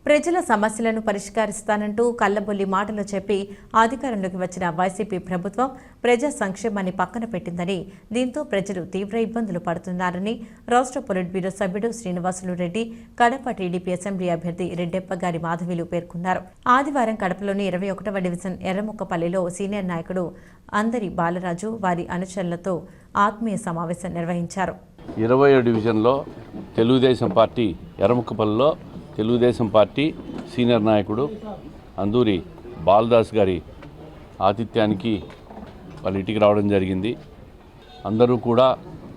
ప్రజల సమస్యలను పరిష్కరిస్తానంటూ కల్లబొల్లి మాటలు చెప్పి అధికారంలోకి వచ్చిన వైసీపీ ప్రభుత్వం ప్రజా సంక్షేమాన్ని పక్కన పెట్టిందని, దీంతో ప్రజలు తీవ్ర ఇబ్బందులు పడుతున్నారని రాష్ట్ర పొలిట్ బ్యూరో సభ్యుడు శ్రీనివాసులు రెడ్డి, కడప టీడీపీ అసెంబ్లీ అభ్యర్థి రెడ్డెప్పగారి మాధవిలు పేర్కొన్నారు. ఆదివారం కడపలోని 21వ డివిజన్ ఎర్రముక్కపల్లిలో సీనియర్ నాయకుడు అందరి బాలరాజు వారి అనుచరులతో ఆత్మీయ సమావేశం నిర్వహించారు. 20వ డివిజన్లో తెలుగుదేశం పార్టీ ఎర్రముక్కపల్లిలో తెలుగుదేశం పార్టీ సీనియర్ నాయకుడు అందూరి బాలదాస్ గారి ఆతిథ్యానికి వాళ్ళ ఇంటికి రావడం జరిగింది. అందరూ కూడా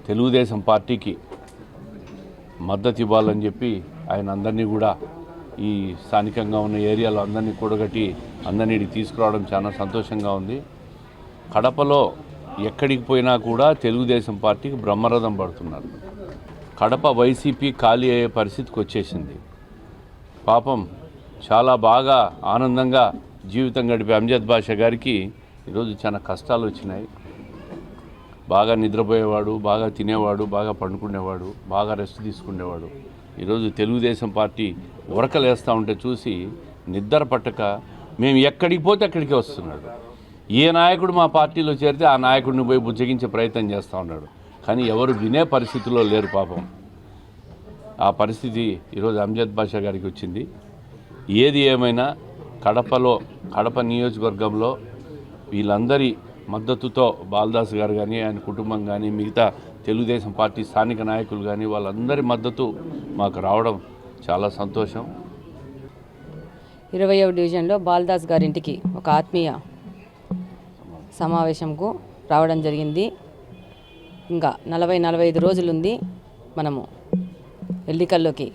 తెలుగుదేశం పార్టీకి మద్దతు ఇవ్వాలని చెప్పి ఆయన అందరినీ కూడా ఈ స్థానికంగా ఉన్న ఏరియాలో అందరినీ కూడగట్టి అందరినీ తీసుకురావడం చాలా సంతోషంగా ఉంది. కడపలో ఎక్కడికి పోయినా కూడా తెలుగుదేశం పార్టీకి బ్రహ్మరథం పడుతున్నారు. కడప వైసీపీ ఖాళీ అయ్యే పరిస్థితికి వచ్చేసింది. పాపం చాలా బాగా ఆనందంగా జీవితం గడిపే అంజద్ బాషా గారికి ఈరోజు చాలా కష్టాలు వచ్చినాయి. బాగా నిద్రపోయేవాడు, బాగా తినేవాడు, బాగా పండుకునేవాడు, బాగా రెస్ట్ తీసుకునేవాడు. ఈరోజు తెలుగుదేశం పార్టీ ఉరకలేస్తూ ఉంటే చూసి నిద్ర పట్టక మేము ఎక్కడికి పోతే అక్కడికే వస్తున్నాడు. ఏ నాయకుడు మా పార్టీలో చేరితే ఆ నాయకుడిని పోయి బుజ్జగించే ప్రయత్నం చేస్తూ ఉన్నాడు. కానీ ఎవరు వినే పరిస్థితిలో లేరు. పాపం ఆ పరిస్థితి ఈరోజు అంజద్ బాషా గారికి వచ్చింది. ఏది ఏమైనా కడప నియోజకవర్గంలో వీళ్ళందరి మద్దతుతో బాలదాస్ గారు కానీ, ఆయన కుటుంబం కానీ, మిగతా తెలుగుదేశం పార్టీ స్థానిక నాయకులు కానీ వాళ్ళందరి మద్దతు మాకు రావడం చాలా సంతోషం. 20వ డివిజన్లో బాలదాస్ గారింటికి ఒక ఆత్మీయ సమావేశంకు రావడం జరిగింది. ఇంకా 40-45 రోజులుంది. మనము ఎన్నికల్లోకి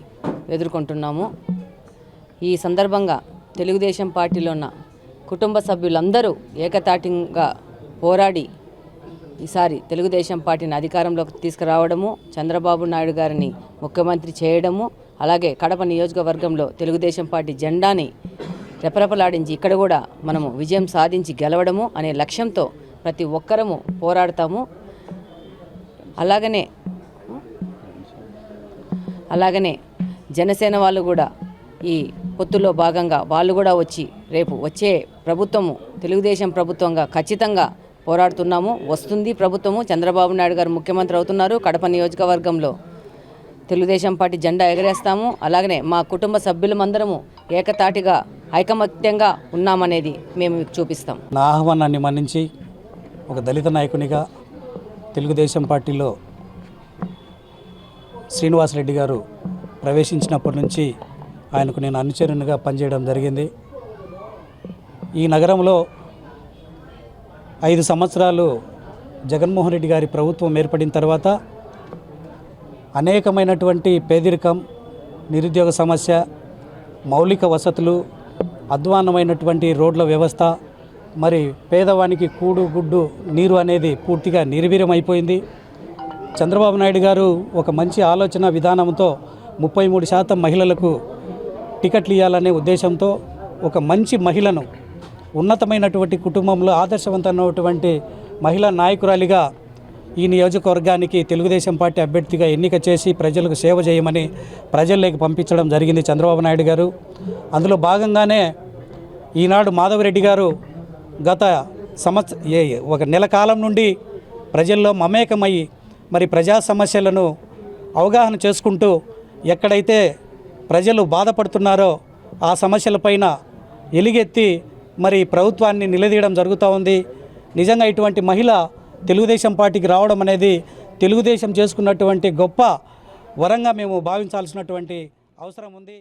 ఎదుర్కొంటున్నాము. ఈ సందర్భంగా తెలుగుదేశం పార్టీలో ఉన్న కుటుంబ సభ్యులందరూ ఏకతాటిగా పోరాడి ఈసారి తెలుగుదేశం పార్టీని అధికారంలోకి తీసుకురావడము, చంద్రబాబు నాయుడు గారిని ముఖ్యమంత్రి చేయడము, అలాగే కడప నియోజకవర్గంలో తెలుగుదేశం పార్టీ జెండాని రెపరెపలాడించి ఇక్కడ కూడా మనము విజయం సాధించి గెలవడము అనే లక్ష్యంతో ప్రతి ఒక్కరము పోరాడతాము. అలాగనే జనసేన వాళ్ళు కూడా ఈ పొత్తులో భాగంగా వాళ్ళు కూడా వచ్చి రేపు వచ్చే ప్రభుత్వము తెలుగుదేశం ప్రభుత్వంగా ఖచ్చితంగా పోరాడుతున్నాము. వస్తుంది ప్రభుత్వము, చంద్రబాబు నాయుడు గారు ముఖ్యమంత్రి అవుతున్నారు. కడప నియోజకవర్గంలో తెలుగుదేశం పార్టీ జెండా ఎగరేస్తాము. అలాగనే మా కుటుంబ సభ్యులమందరము ఏకతాటిగా ఐకమత్యంగా ఉన్నామనేది మేము మీకు చూపిస్తాం. నా ఆహ్వానాన్ని మన్నించి ఒక దళిత నాయకునిగా తెలుగుదేశం పార్టీలో శ్రీనివాసరెడ్డి గారు ప్రవేశించినప్పటి నుంచి ఆయనకు నేను అనుచరునిగా పనిచేయడం జరిగింది. ఈ నగరంలో 5 సంవత్సరాలు జగన్మోహన్ రెడ్డి గారి ప్రభుత్వం ఏర్పడిన తర్వాత అనేకమైనటువంటి పేదరికం, నిరుద్యోగ సమస్య, మౌలిక వసతులు, అధ్వాన్నమైనటువంటి రోడ్ల వ్యవస్థ, మరి పేదవానికి కూడు గుడ్డు నీరు అనేది పూర్తిగా నిర్వీర్యమైపోయింది. చంద్రబాబు నాయుడు గారు ఒక మంచి ఆలోచన విధానంతో 33% మహిళలకు టికెట్లు ఇవ్వాలనే ఉద్దేశంతో ఒక మంచి మహిళను ఉన్నతమైనటువంటి కుటుంబంలో ఆదర్శవంతమైనటువంటి మహిళా నాయకురాలిగా ఈ నియోజకవర్గానికి తెలుగుదేశం పార్టీ అభ్యర్థిగా ఎన్నిక చేసి ప్రజలకు సేవ చేయమని ప్రజల్లోకి పంపించడం జరిగింది చంద్రబాబు నాయుడు గారు. అందులో భాగంగానే ఈనాడు మాధవరెడ్డి గారు గత ఒక నెల కాలం నుండి ప్రజల్లో మమేకమయ్యి మరి ప్రజా సమస్యలను అవగాహన చేసుకుంటూ ఎక్కడైతే ప్రజలు బాధపడుతున్నారో ఆ సమస్యలపైన ఎలుగెత్తి మరి ప్రభుత్వాన్ని నిలదీయడం జరుగుతూ ఉంది. నిజంగా ఇటువంటి మహిళ తెలుగుదేశం పార్టీకి రావడం అనేది తెలుగుదేశం చేసుకున్నటువంటి గొప్ప వరంగా మేము భావించాల్సినటువంటి అవసరం ఉంది.